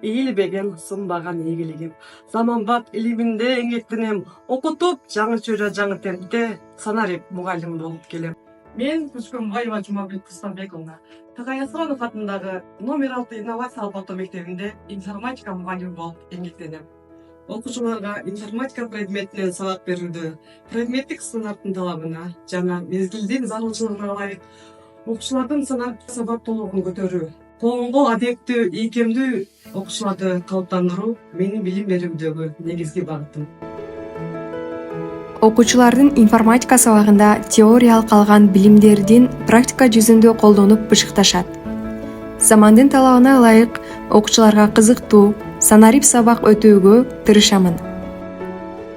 Ийилбеген сынбаган ийгилигим. Заманбап илиминде эңгектенем. Окутуп, жаңы чөйрө жаңы темпте санарип мугалим болуп келем. Мен Күчкөнбаева Жумабек Кустамбековна. Кагаясыронов атындагы номер 6 инновациялык орто мектебинде информатика мугалими болуп эңгектенем. Окуучуларга информатика предметинен сабак берүүдө предметтик стандарттын талабына жана мезгилдин зарылчылыгына ылайык окуучулардын санак сабактуулугун көтөрүү, коомго адептүү, ийкемдүү окуучуларды калыптандыруу менин билим берүүдөгү негизги багытым. Окуучулардын информатика сабагында теориялык алган билимдердин практика жүзүндө колдонуп бышыкташат. Замандын талабына ылайык окуучуларга кызыктуу, санарип сабак өтүүгө тырышамын.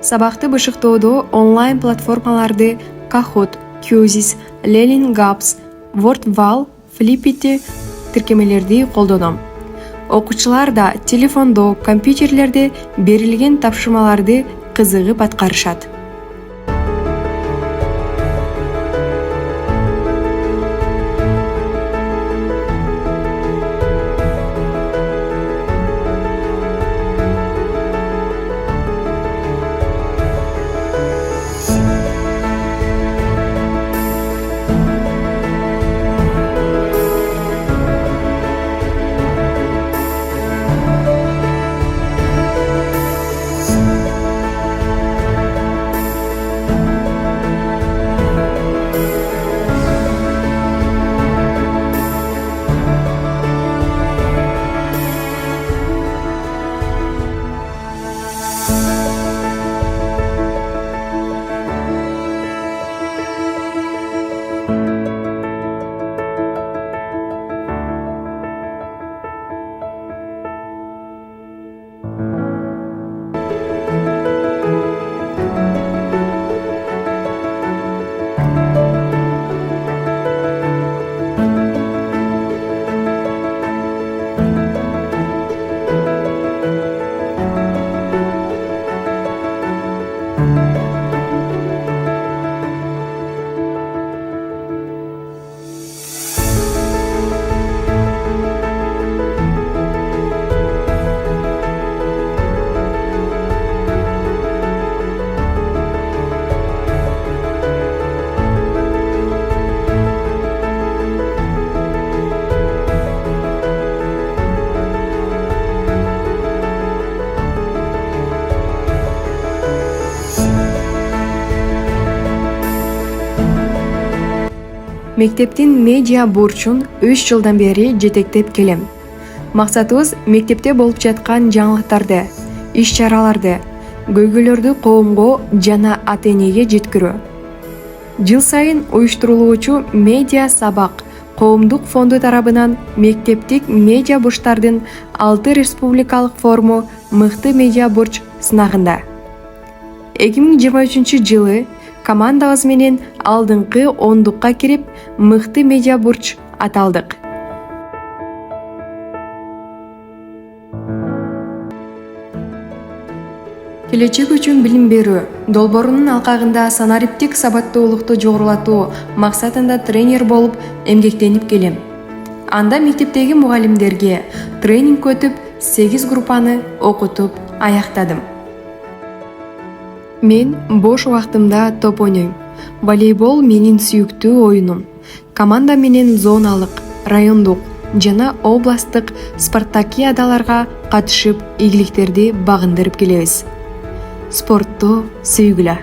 Сабакты бышыктоодо онлайн платформаларды Kahoot, Quizizz, Learning Gaps, WordWall, Flippity тиркемелерди колдоном. Окуучулар да телефондо, компьютерлерде берилген тапшырмаларды кызыгып аткарышат. Мектептин медиа бурчун 3 жылдан бери жетектеп келем. Максатыбыз мектепте болуп жаткан жаңылыктарды, иш-чараларды, көйгөйлөрдү коомго жана ата-энеге жеткирүү. Жыл сайын уюштурулуучу медиа сабак коомдук фонду тарабынан мектептик медиа бурчтардын 6 республикалык форуму мыкты медиа бурч сынагында. 2023 жылы командабыз менен алдыңкы 10-дукка кирип, мыкты медиа бурч аталдык. Келечек үчүн билим берүү долбоорунун алкагында санариптик сабаттуулукту жогорулатуу максатында тренер болуп эмгектенип келем. Анда мектептеги мугалимдерге тренинг өтүп, 8 группаны окутуп аяктадым. Мен бош убактымда топ ойнойм. Волейбол менин сүйүктүү оюнум. Команда менен зоналык, райондук жана областтык спартакиадаларга катышып, ийгиликтерди багындырып келебиз. Спортту сүйгүлө.